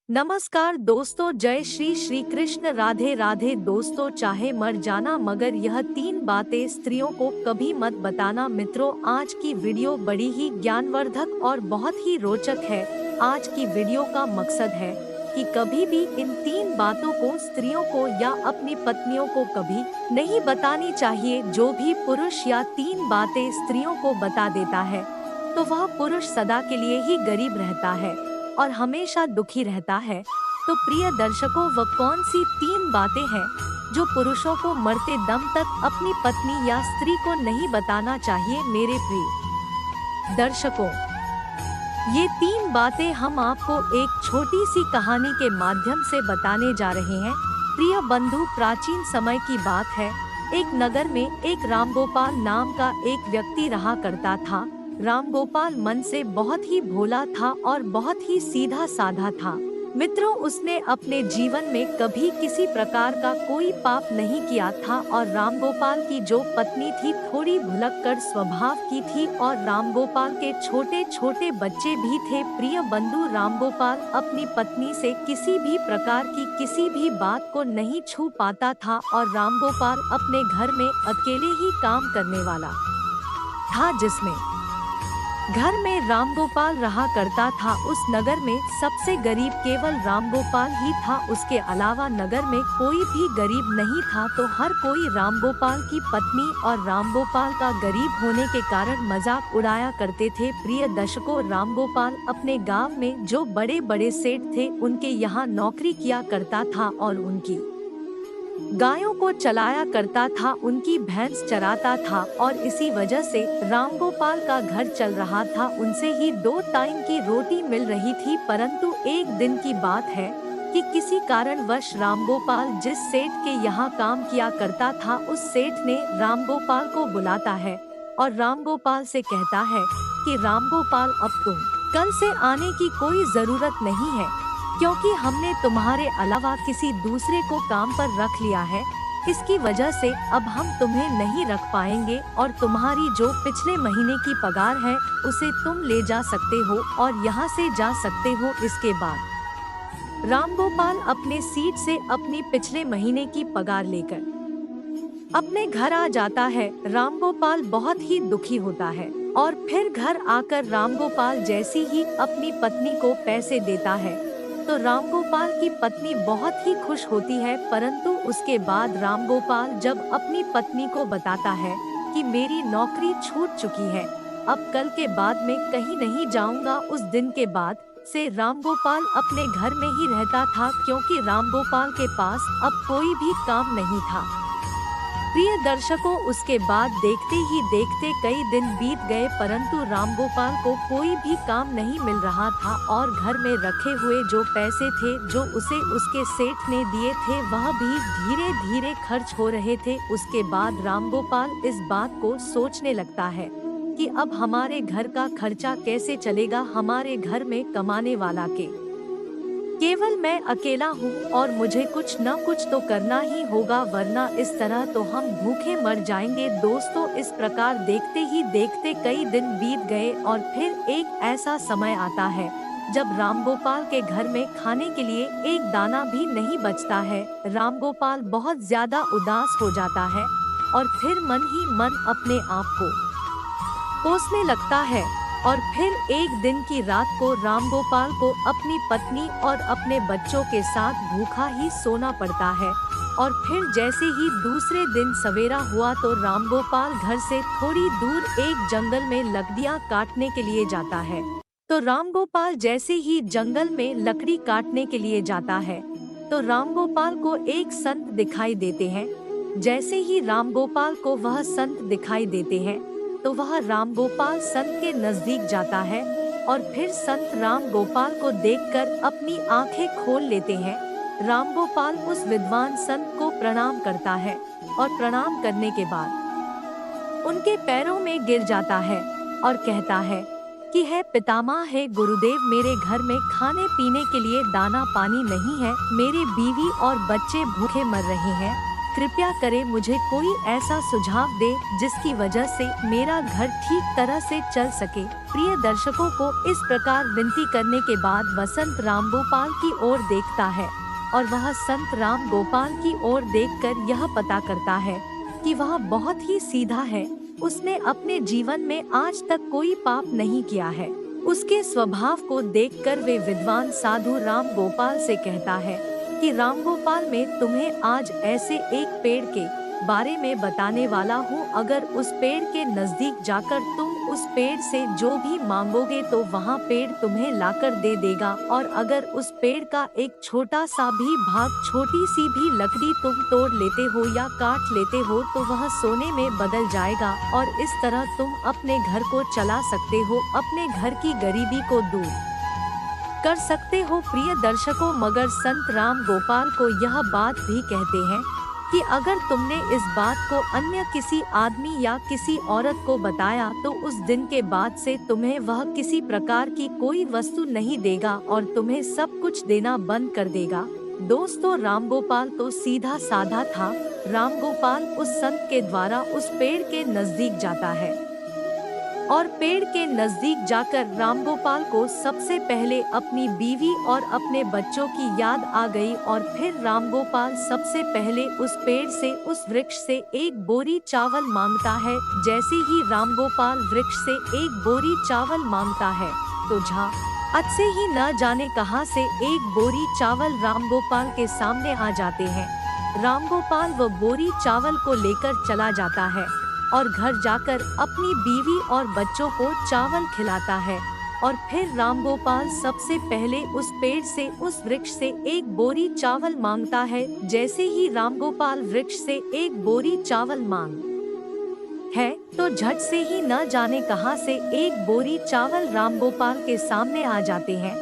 नमस्कार दोस्तों, जय श्री श्री कृष्ण, राधे राधे। दोस्तों, चाहे मर जाना मगर यह 3 बातें स्त्रियों को कभी मत बताना। मित्रों, आज की वीडियो बड़ी ही ज्ञानवर्धक और बहुत ही रोचक है। आज की वीडियो का मकसद है कि कभी भी इन 3 बातों को स्त्रियों को या अपनी पत्नियों को कभी नहीं बतानी चाहिए। जो भी पुरुष या 3 बातें स्त्रियों को बता देता है तो वह पुरुष सदा के लिए ही गरीब रहता है और हमेशा दुखी रहता है। तो प्रिय दर्शकों, वह कौन सी 3 बातें हैं जो पुरुषों को मरते दम तक अपनी पत्नी या स्त्री को नहीं बताना चाहिए? मेरे प्रिय दर्शकों, ये 3 बातें हम आपको एक छोटी सी कहानी के माध्यम से बताने जा रहे हैं। प्रिय बंधु, प्राचीन समय की बात है। एक नगर में एक रामगोपाल नाम का एक व्यक्ति रहा करता था। रामगोपाल मन से बहुत ही भोला था और बहुत ही सीधा साधा था। मित्रों, उसने अपने जीवन में कभी किसी प्रकार का कोई पाप नहीं किया था और रामगोपाल की जो पत्नी थी थोड़ी भुलक्कड़ स्वभाव की थी और रामगोपाल के छोटे छोटे बच्चे भी थे। प्रिय बंधु, रामगोपाल अपनी पत्नी से किसी भी प्रकार की किसी भी बात को नहीं छू पाता था और रामगोपाल अपने घर में अकेले ही काम करने वाला था। जिसमें घर में रामगोपाल रहा करता था, उस नगर में सबसे गरीब केवल रामगोपाल ही था। उसके अलावा नगर में कोई भी गरीब नहीं था। तो हर कोई रामगोपाल की पत्नी और रामगोपाल का गरीब होने के कारण मजाक उड़ाया करते थे। प्रिय दर्शकों, रामगोपाल अपने गांव में जो बड़े बड़े सेठ थे उनके यहाँ नौकरी किया करता था और उनकी गायों को चलाया करता था, उनकी भैंस चराता था और इसी वजह से रामगोपाल का घर चल रहा था। उनसे ही 2 टाइम की रोटी मिल रही थी। परंतु एक दिन की बात है कि किसी कारणवश रामगोपाल जिस सेठ के यहाँ काम किया करता था, उस सेठ ने रामगोपाल को बुलाता है और रामगोपाल से कहता है कि रामगोपाल, अब तुम कल से आने की कोई जरूरत नहीं है, क्योंकि हमने तुम्हारे अलावा किसी दूसरे को काम पर रख लिया है। इसकी वजह से अब हम तुम्हें नहीं रख पाएंगे और तुम्हारी जो पिछले महीने की पगार है उसे तुम ले जा सकते हो और यहाँ से जा सकते हो। इसके बाद रामगोपाल अपने सीट से अपनी पिछले महीने की पगार लेकर अपने घर आ जाता है। रामगोपाल बहुत ही दुखी होता है और फिर घर आकर रामगोपाल जैसी ही अपनी पत्नी को पैसे देता है तो रामगोपाल की पत्नी बहुत ही खुश होती है। परंतु उसके बाद रामगोपाल जब अपनी पत्नी को बताता है कि मेरी नौकरी छूट चुकी है, अब कल के बाद मैं कहीं नहीं जाऊंगा, उस दिन के बाद से रामगोपाल अपने घर में ही रहता था, क्योंकि रामगोपाल के पास अब कोई भी काम नहीं था। प्रिय दर्शकों, उसके बाद देखते ही देखते कई दिन बीत गए, परंतु रामगोपाल को कोई भी काम नहीं मिल रहा था और घर में रखे हुए जो पैसे थे जो उसे उसके सेठ ने दिए थे वह भी धीरे धीरे खर्च हो रहे थे। उसके बाद रामगोपाल इस बात को सोचने लगता है कि अब हमारे घर का खर्चा कैसे चलेगा, हमारे घर में कमाने वाला केवल मैं अकेला हूँ और मुझे कुछ न कुछ तो करना ही होगा, वरना इस तरह तो हम भूखे मर जाएंगे। दोस्तों, इस प्रकार देखते ही देखते कई दिन बीत गए और फिर एक ऐसा समय आता है जब रामगोपाल के घर में खाने के लिए एक दाना भी नहीं बचता है। रामगोपाल बहुत ज्यादा उदास हो जाता है और फिर मन ही मन अपने आप को कोसने लगता है। और फिर एक दिन की रात को रामगोपाल को अपनी पत्नी और अपने बच्चों के साथ भूखा ही सोना पड़ता है। और फिर जैसे ही दूसरे दिन सवेरा हुआ तो रामगोपाल घर से थोड़ी दूर एक जंगल में लकड़ियां काटने के लिए जाता है। तो रामगोपाल जैसे ही जंगल में लकड़ी काटने के लिए जाता है तो रामगोपाल को एक संत दिखाई देते हैं। जैसे ही रामगोपाल को वह संत दिखाई देते हैं तो वह रामगोपाल संत के नजदीक जाता है और फिर संत रामगोपाल को देखकर अपनी आंखें खोल लेते हैं। रामगोपाल उस विद्वान संत को प्रणाम करता है और प्रणाम करने के बाद उनके पैरों में गिर जाता है और कहता है कि है पितामह, है गुरुदेव, मेरे घर में खाने पीने के लिए दाना पानी नहीं है, मेरे बीवी और बच्चे भूखे मर रहे हैं। कृपया करे मुझे कोई ऐसा सुझाव दे जिसकी वजह से मेरा घर ठीक तरह से चल सके। प्रिय दर्शकों को इस प्रकार विनती करने के बाद वसंत राम गोपाल की ओर देखता है और वह संत राम गोपाल की ओर देखकर यह पता करता है कि वह बहुत ही सीधा है। उसने अपने जीवन में आज तक कोई पाप नहीं किया है। उसके स्वभाव को देखकर वे विद्वान साधु राम गोपाल से कहता है कि राम गोपाल मैं तुम्हें आज ऐसे एक पेड़ के बारे में बताने वाला हूँ। अगर उस पेड़ के नजदीक जाकर तुम उस पेड़ से जो भी मांगोगे तो वहाँ पेड़ तुम्हें लाकर दे देगा, और अगर उस पेड़ का एक छोटा सा भी भाग, छोटी सी भी लकड़ी तुम तोड़ लेते हो या काट लेते हो तो वह सोने में बदल जाएगा, और इस तरह तुम अपने घर को चला सकते हो, अपने घर की गरीबी को दूर कर सकते हो। प्रिय दर्शकों, मगर संत राम गोपाल को यह बात भी कहते हैं कि अगर तुमने इस बात को अन्य किसी आदमी या किसी औरत को बताया तो उस दिन के बाद से तुम्हें वह किसी प्रकार की कोई वस्तु नहीं देगा और तुम्हें सब कुछ देना बंद कर देगा। दोस्तों, राम गोपाल तो सीधा साधा था। राम गोपाल उस संत के द्वारा उस पेड़ के नजदीक जाता है और पेड़ के नजदीक जाकर रामगोपाल को सबसे पहले अपनी बीवी और अपने बच्चों की याद आ गई, और फिर रामगोपाल सबसे पहले उस पेड़ से, उस वृक्ष से एक बोरी चावल मांगता है। जैसे ही रामगोपाल वृक्ष से एक बोरी चावल मांगता है तो झट से ही न जाने कहां से एक बोरी चावल रामगोपाल के सामने आ जाते हैं। रामगोपाल वो बोरी चावल को लेकर चला जाता है और घर जाकर अपनी बीवी और बच्चों को चावल खिलाता है, और फिर रामगोपाल सबसे पहले उस पेड़ से, उस वृक्ष से एक बोरी चावल मांगता है। जैसे ही रामगोपाल वृक्ष से एक बोरी चावल मांग है तो झट से ही न जाने कहां से एक बोरी चावल रामगोपाल के सामने आ जाते हैं।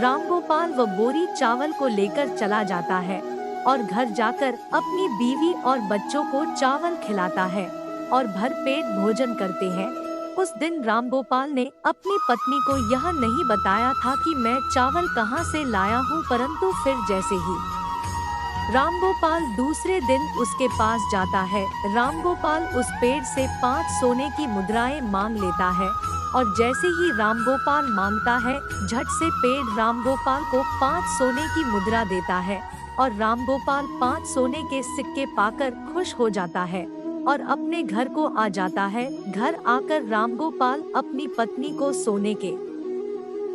रामगोपाल वो बोरी चावल को लेकर चला जाता है और घर जाकर अपनी बीवी और बच्चों को चावल खिलाता है और भरपेट भोजन करते हैं। उस दिन रामगोपाल ने अपनी पत्नी को यह नहीं बताया था कि मैं चावल कहां से लाया हूं, परंतु फिर जैसे ही रामगोपाल दूसरे दिन उसके पास जाता है, रामगोपाल उस पेड़ से 5 सोने की मुद्राएं मांग लेता है, और जैसे ही रामगोपाल मांगता है झट से पेड़ रामगोपाल को 5 सोने की मुद्रा देता है, और रामगोपाल 5 सोने के सिक्के पाकर खुश हो जाता है और अपने घर को आ जाता है। घर आकर रामगोपाल अपनी पत्नी को सोने के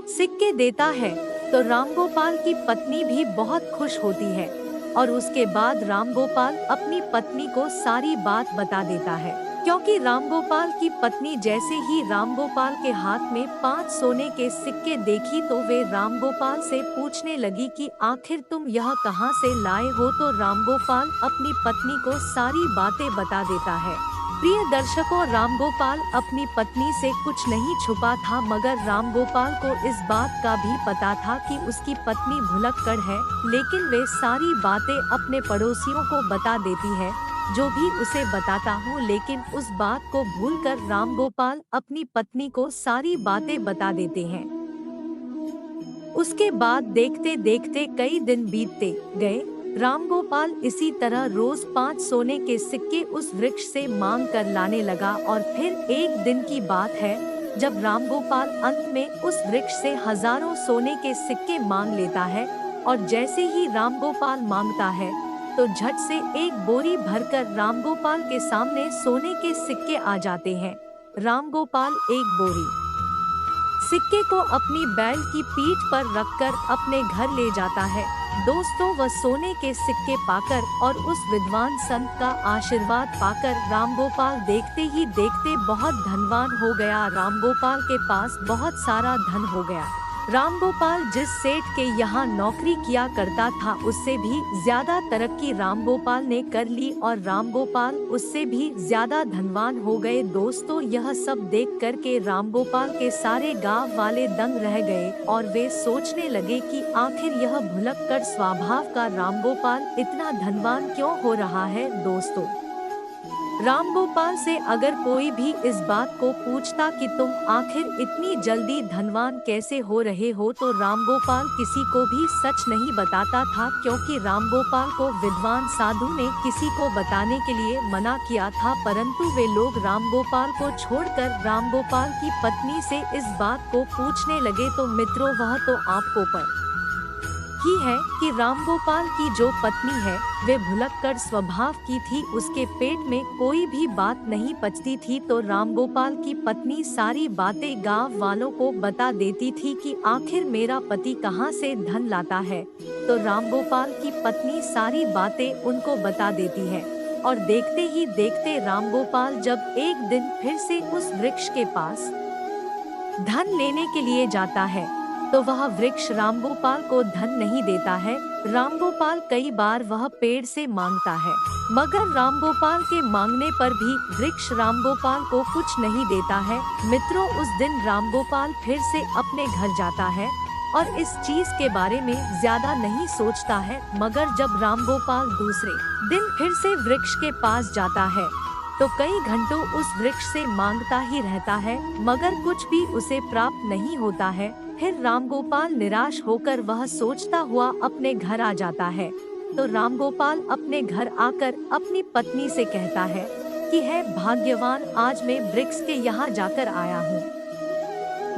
सिक्के देता है तो रामगोपाल की पत्नी भी बहुत खुश होती है, और उसके बाद रामगोपाल अपनी पत्नी को सारी बात बता देता है, क्योंकि रामगोपाल की पत्नी जैसे ही रामगोपाल के हाथ में 5 सोने के सिक्के देखी तो वे रामगोपाल से पूछने लगी कि आखिर तुम यह कहां से लाए हो, तो रामगोपाल अपनी पत्नी को सारी बातें बता देता है। प्रिय दर्शकों, रामगोपाल अपनी पत्नी से कुछ नहीं छुपा था, मगर रामगोपाल को इस बात का भी पता था कि उसकी पत्नी भुलक्कड़ है, लेकिन वे सारी बातें अपने पड़ोसियों को बता देती है। जो भी उसे बताता हूँ, लेकिन उस बात को भूलकर रामगोपाल अपनी पत्नी को सारी बातें बता देते हैं। उसके बाद देखते देखते कई दिन बीतते गए। रामगोपाल इसी तरह रोज 5 सोने के सिक्के उस वृक्ष से मांग कर लाने लगा, और फिर एक दिन की बात है जब रामगोपाल अंत में उस वृक्ष से हजारों सोने के सिक्के मांग लेता है, और जैसे ही रामगोपाल मांगता है तो झट से एक बोरी भरकर रामगोपाल के सामने सोने के सिक्के आ जाते हैं। रामगोपाल एक बोरी सिक्के को अपनी बैल की पीठ पर रखकर अपने घर ले जाता है। दोस्तों, वह सोने के सिक्के पाकर और उस विद्वान संत का आशीर्वाद पाकर रामगोपाल देखते ही देखते बहुत धनवान हो गया। रामगोपाल के पास बहुत सारा धन हो गया। रामगोपाल जिस सेठ के यहाँ नौकरी किया करता था उससे भी ज्यादा तरक्की रामगोपाल ने कर ली, और रामगोपाल उससे भी ज्यादा धनवान हो गए। दोस्तों, यह सब देख कर के रामगोपाल के सारे गांव वाले दंग रह गए, और वे सोचने लगे कि आखिर यह भुलक्कड़ स्वभाव का रामगोपाल इतना धनवान क्यों हो रहा है। दोस्तों, रामगोपाल से अगर कोई भी इस बात को पूछता कि तुम आखिर इतनी जल्दी धनवान कैसे हो रहे हो, तो रामगोपाल किसी को भी सच नहीं बताता था, क्योंकि रामगोपाल को विद्वान साधु ने किसी को बताने के लिए मना किया था। परंतु वे लोग रामगोपाल को छोड़कर रामगोपाल की पत्नी से इस बात को पूछने लगे। तो मित्रों, वह तो आपको पर ही है कि रामगोपाल की जो पत्नी है वे भुलक्कड़ स्वभाव की थी, उसके पेट में कोई भी बात नहीं पचती थी। तो रामगोपाल की पत्नी सारी बातें गांव वालों को बता देती थी कि आखिर मेरा पति कहां से धन लाता है। तो रामगोपाल की पत्नी सारी बातें उनको बता देती है। और देखते ही देखते रामगोपाल जब एक दिन फिर से उस वृक्ष के पास धन लेने के लिए जाता है, तो वह वृक्ष रामगोपाल को धन नहीं देता है। रामगोपाल कई बार वह पेड़ से मांगता है, मगर रामगोपाल के मांगने पर भी वृक्ष रामगोपाल को कुछ नहीं देता है। मित्रों, उस दिन रामगोपाल फिर से अपने घर जाता है और इस चीज के बारे में ज्यादा नहीं सोचता है। मगर जब रामगोपाल दूसरे दिन फिर से वृक्ष के पास जाता है, तो कई घंटों उस वृक्ष से मांगता ही रहता है, मगर कुछ भी उसे प्राप्त नहीं होता है। फिर रामगोपाल निराश होकर वह सोचता हुआ अपने घर आ जाता है। तो रामगोपाल अपने घर आकर अपनी पत्नी से कहता है कि है भाग्यवान, आज मैं वृक्ष के यहाँ जाकर आया हूँ,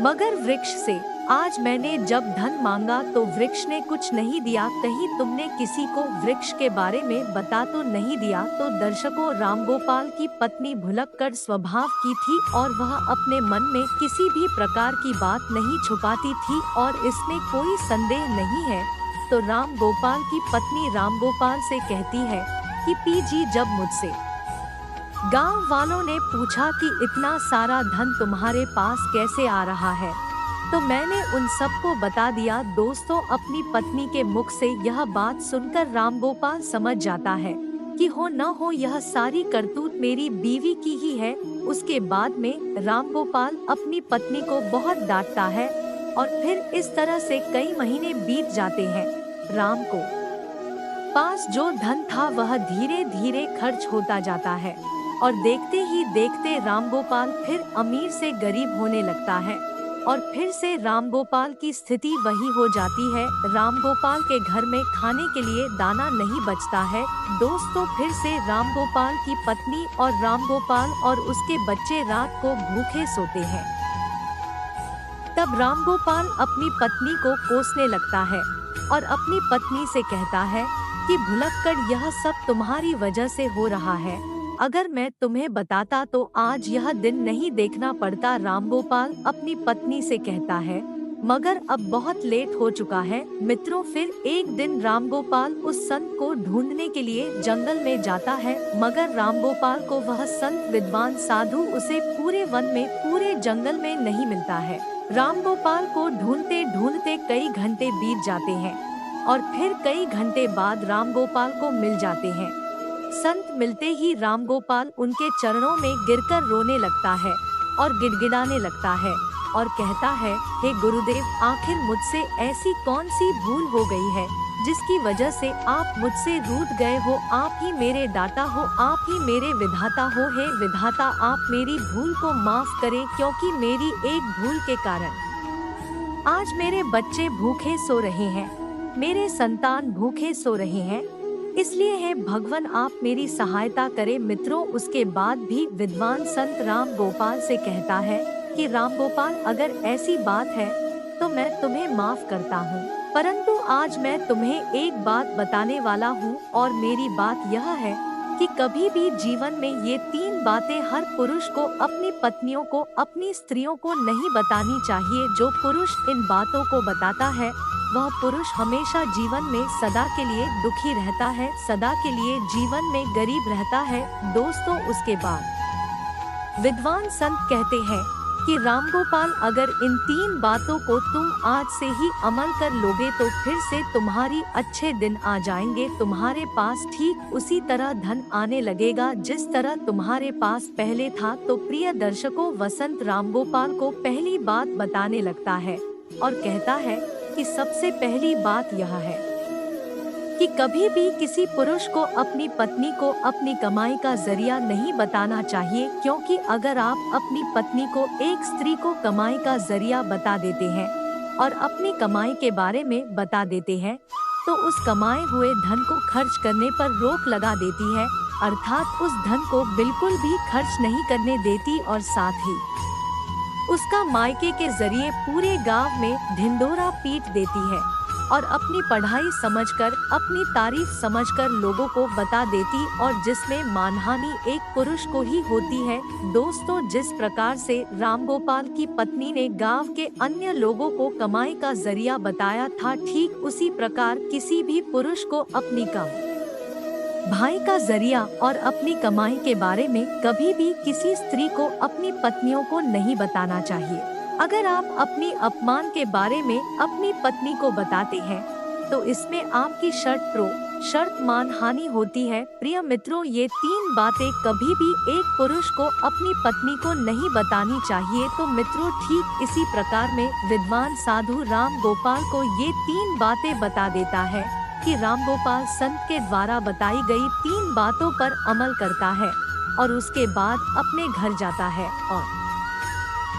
मगर वृक्ष से आज मैंने जब धन मांगा तो वृक्ष ने कुछ नहीं दिया। कहीं तुमने किसी को वृक्ष के बारे में बता तो नहीं दिया। तो दर्शकों, रामगोपाल की पत्नी भुलक्कड़ स्वभाव की थी और वह अपने मन में किसी भी प्रकार की बात नहीं छुपाती थी और इसमें कोई संदेह नहीं है। तो रामगोपाल की पत्नी रामगोपाल से कहती है कि पीजी, जब मुझसे गांव वालों ने पूछा कि इतना सारा धन तुम्हारे पास कैसे आ रहा है, तो मैंने उन सबको बता दिया। दोस्तों, अपनी पत्नी के मुख से यह बात सुनकर रामगोपाल समझ जाता है कि हो न हो यह सारी करतूत मेरी बीवी की ही है। उसके बाद में रामगोपाल अपनी पत्नी को बहुत डांटता है और फिर इस तरह से कई महीने बीत जाते हैं। राम को पास जो धन था वह धीरे धीरे खर्च होता जाता है और देखते ही देखते रामगोपाल फिर अमीर से गरीब होने लगता है और फिर से रामगोपाल की स्थिति वही हो जाती है। रामगोपाल के घर में खाने के लिए दाना नहीं बचता है। दोस्तों, फिर से रामगोपाल की पत्नी और रामगोपाल और उसके बच्चे रात को भूखे सोते हैं। तब रामगोपाल अपनी पत्नी को कोसने लगता है और अपनी पत्नी से कहता है कि भुलक्कड़, यह सब तुम्हारी वजह से हो रहा है। अगर मैं तुम्हें बताता तो आज यह दिन नहीं देखना पड़ता। रामगोपाल अपनी पत्नी से कहता है, मगर अब बहुत लेट हो चुका है। मित्रों, फिर एक दिन रामगोपाल उस संत को ढूंढने के लिए जंगल में जाता है, मगर रामगोपाल को वह संत विद्वान साधु उसे पूरे वन में, पूरे जंगल में नहीं मिलता है। रामगोपाल को ढूंढते ढूंढते कई घंटे बीत जाते हैं और फिर कई घंटे बाद रामगोपाल को मिल जाते हैं। संत मिलते ही रामगोपाल उनके चरणों में गिरकर रोने लगता है और गिड़गिड़ाने लगता है और कहता है, हे गुरुदेव, आखिर मुझसे ऐसी कौन सी भूल हो गई है जिसकी वजह से आप मुझसे रूठ गए हो। आप ही मेरे दाता हो, आप ही मेरे विधाता हो। हे विधाता, आप मेरी भूल को माफ करें, क्योंकि मेरी एक भूल के कारण आज मेरे बच्चे भूखे सो रहे हैं, मेरे संतान भूखे सो रहे हैं। इसलिए है भगवान, आप मेरी सहायता करें। मित्रों, उसके बाद भी विद्वान संत रामगोपाल से कहता है कि रामगोपाल, अगर ऐसी बात है तो मैं तुम्हें माफ करता हूँ, परंतु आज मैं तुम्हें एक बात बताने वाला हूँ और मेरी बात यह है कि कभी भी जीवन में ये 3 बातें हर पुरुष को अपनी पत्नियों को, अपनी स्त्रियों को नहीं बतानी चाहिए। जो पुरुष इन बातों को बताता है वह पुरुष हमेशा जीवन में सदा के लिए दुखी रहता है, सदा के लिए जीवन में गरीब रहता है। दोस्तों, उसके बाद विद्वान संत कहते हैं कि रामगोपाल, अगर इन 3 बातों को तुम आज से ही अमल कर लोगे तो फिर से तुम्हारी अच्छे दिन आ जाएंगे। तुम्हारे पास ठीक उसी तरह धन आने लगेगा जिस तरह तुम्हारे पास पहले था। तो प्रिय दर्शकों, वसंत रामगोपाल को पहली बात बताने लगता है और कहता है कि सबसे पहली बात यह है कि कि कभी भी किसी पुरुष को अपनी पत्नी को अपनी कमाई का जरिया नहीं बताना चाहिए, क्योंकि अगर आप अपनी पत्नी को एक स्त्री को कमाई का जरिया बता देते हैं और अपनी कमाई के बारे में बता देते हैं, तो उस कमाए हुए धन को खर्च करने पर रोक लगा देती है, अर्थात उस धन को बिल्कुल भी खर्च नहीं करने देती और साथ ही उसका मायके के जरिए पूरे गांव में ढिंढोरा पीट देती है और अपनी पढ़ाई समझकर, अपनी तारीफ समझकर लोगों को बता देती, और जिसमें मानहानि एक पुरुष को ही होती है। दोस्तों, जिस प्रकार से रामगोपाल की पत्नी ने गांव के अन्य लोगों को कमाई का जरिया बताया था, ठीक उसी प्रकार किसी भी पुरुष को अपनी भाई का जरिया और अपनी कमाई के बारे में कभी भी किसी स्त्री को अपनी पत्नियों को नहीं बताना चाहिए। अगर आप अपनी अपमान के बारे में अपनी पत्नी को बताते हैं, तो इसमें आपकी शर्त मानहानि होती है। प्रिय मित्रों, ये 3 बातें कभी भी एक पुरुष को अपनी पत्नी को नहीं बतानी चाहिए। तो मित्रों, ठीक इसी प्रकार में विद्वान साधु रामगोपाल को ये 3 बातें बता देता है कि रामगोपाल संत के द्वारा बताई गई 3 बातों पर अमल करता है और उसके बाद अपने घर जाता है और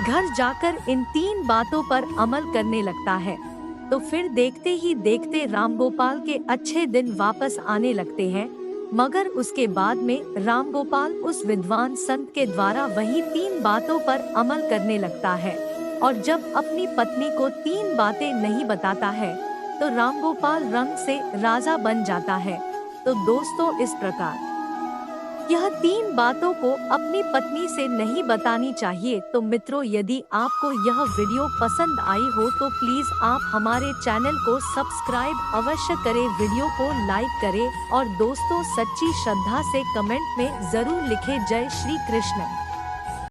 घर जाकर इन 3 बातों पर अमल करने लगता है। तो फिर देखते ही देखते रामगोपाल के अच्छे दिन वापस आने लगते हैं, मगर उसके बाद में रामगोपाल उस विद्वान संत के द्वारा वही 3 बातों पर अमल करने लगता है, और जब अपनी पत्नी को 3 बातें नहीं बताता है, तो रामगोपाल रंग से राजा बन जाता है। तो दोस्तों, इस प्रकार यह 3 बातों को अपनी पत्नी से नहीं बतानी चाहिए। तो मित्रों, यदि आपको यह वीडियो पसंद आई हो तो प्लीज आप हमारे चैनल को सब्सक्राइब अवश्य करें, वीडियो को लाइक करें और दोस्तों सच्ची श्रद्धा से कमेंट में जरूर लिखें जय श्री कृष्ण।